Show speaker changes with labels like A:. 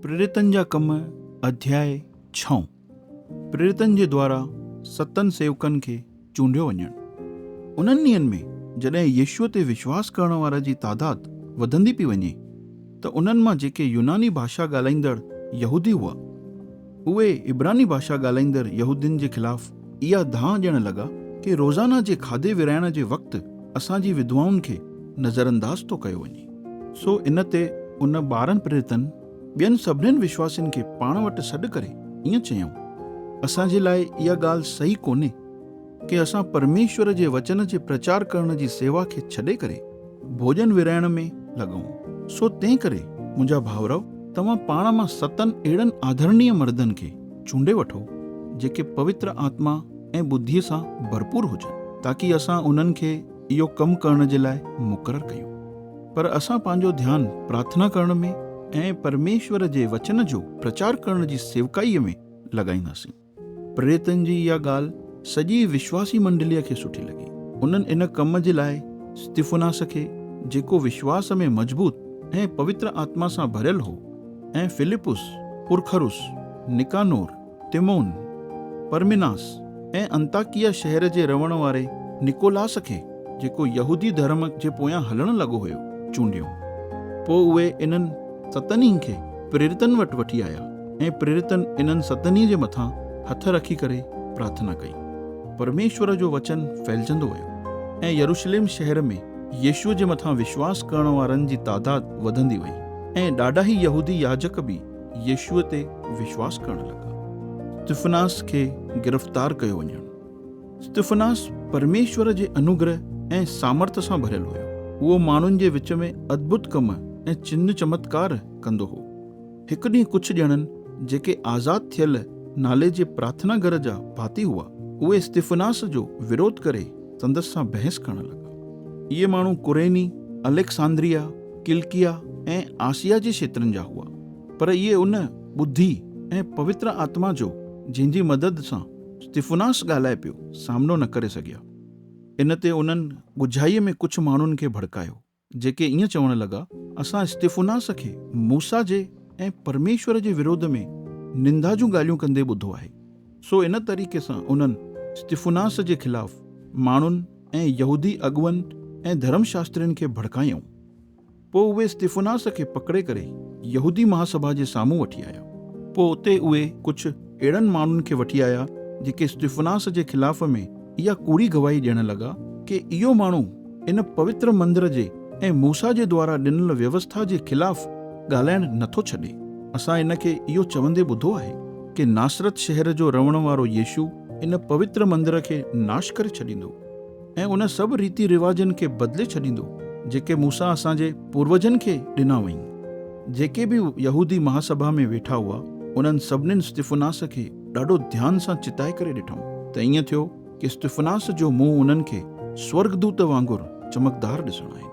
A: प्रेरितन जा कम अध्याय 6। प्रेरितन जे द्वारा 7 सेवकन खे चूंडियो वञणु। उन्हनि ॾींहंनि में जॾहिं यीशुअ ते विश्वास करण वारा जी तादाद वधंदी पई वञे त उन्हनि मां जेके यूनानी भाषा ॻाल्हाईंदड़ यहूदी हुआ उहे इब्रानी भाषा ॻाल्हाईंदड़ यहूदियुनि जे ख़िलाफ़ इहा धां ॾियण लॻा कि रोज़ाना जे खाधे विराइण जे वक़्तु असांजी विधवाउनि खे नज़रअंदाज थो कयो वञे। सो इन ते उन 12 प्रेरितन ॿियनि सभिनीनि विश्वासियुनि खे पाण वटि सॾु करे ईअं चयऊं, असांजे लाइ इहा ॻाल्हि सही कोन्हे कि असां परमेश्वर जे वचन जे प्रचार करण जी सेवा खे छॾे करे भोजन विराइण में लॻूं। सो तंहिं करे मुंहिंजा भाउरव, तव्हां पाण मां 7 अहिड़नि आदरणीय मर्दनि खे चूंडे वठो जेके पवित्र आत्मा ऐं बुद्धीअ सां भरपूर हुजनि, ताकि असां उन्हनि खे इहो कमु करण जे लाइ मुक़ररु कयूं। पर असां पंहिंजो ध्यानु प्रार्थना करण में ऐं परमेश्वर जे वचन जो प्रचार करण जी सेवकाईअ में लॻाईंदासीं। प्रेरितन जी इहा ॻाल्हि सॼी विश्वासी मंडलीअ खे सुठी लॻी। उन्हनि इन कम जे लाइ स्तिफनास खे, जेको विश्वास में मज़बूत ऐं पवित्र आत्मा सां भरियल हो, ऐं फिलिपुस, पुरखरुस, निकानोर, तिमोन, परमिनास ऐं अंताकिया शहर जे रहण वारे निकोलास खे, जेको यहूदी धर्म जे पोयां हलण लॻो हुयो, चूंडियो। पोइ उहे इन्हनि 7 खे प्रेरितन वटि वठी आया ऐं प्रेरितन इन्हनि 7 जे मथां हथ रखी करे प्रार्थना कई। परमेश्वर जो वचन फैलजंदो वियो ऐं यरूशलेम शहर में यीशुअ जे मथां विश्वास करण वारनि जी तादाद वधंदी वई ऐं ॾाढा ई यहूदी याजक बि यीशुअ ते विश्वास करण लॻा। स्तिफनास खे गिरफ़्तार कयो वञणु। स्तिफनास परमेश्वर जे अनुग्रह ऐं सामर्थ सां भरियल हुयो। उहो माण्हुनि जे विच में अद्भुत कम ऐं चिन्ह चमत्कार कंदो हो। हिकु ॾींहुं कुझु ॼणनि जेके आज़ाद थियल नाले जे प्रार्थना घर जा भाती हुआ, उहे स्तिफनास जो विरोध करे संदसि सां बहस करण लॻा। इहे माण्हू कुरेनी, अलेक्सांद्रिया, किलकिया ऐं आसिया जे क्षेत्रनि जा हुआ, पर इहे उन बुद्धि ऐं पवित्र आत्मा जो, जंहिंजी मदद सां स्तिफनास ॻाल्हाए पियो, सामनो न करे सघिया। इन ते उन्हनि ॻुझाईअ में कुझु माण्हुनि खे भड़कायो, जेके ईअं चवण लॻा, असां स्तिफनास खे मूसा जे ऐं परमेश्वर जे विरोध में निंदा जूं ॻाल्हियूं कंदे ॿुधो आहे। सो इन तरीक़े सां उन्हनि स्तिफनास जे ख़िलाफ़ माण्हुनि ऐं यहूदी अॻुवनि ऐं धर्मशास्त्रियुनि खे भड़कायूं। पोइ उहे स्तिफनास खे पकड़े करे यहूदी महासभा जे साम्हूं वठी आया। पोइ उते उहे कुझु अहिड़नि माण्हुनि खे वठी आया जेके स्तिफनास जे ख़िलाफ़ में इहा कूड़ी गवाही ॾियण लॻा कि इहो माण्हू इन पवित्र मंदर जे ऐं मूसा जे द्वारा ॾिनल व्यवस्था जे ख़िलाफ़ ॻाल्हाइण नथो छॾे। असां इन खे इहो चवंदे ॿुधो आहे कि नासरत शहर जो रहण वारो यीशु इन पवित्र मंदर खे नाश करे छॾींदो ऐं उन सभु रीति रिवाजनि खे बदिले छॾींदो जेके मूसा असांजे पूर्वजनि खे ॾिना वई। जेके बि यहूदी महासभा में वेठा हुआ, उन्हनि सभिनीनि स्तिफनास खे ॾाढो ध्यान सां चिताए करे ॾिठऊं त ईअं थियो कि स्तिफनास जो मुंहुं उन्हनि खे स्वर्गदूत वांगुरु चमकदार ॾिसणु आयो।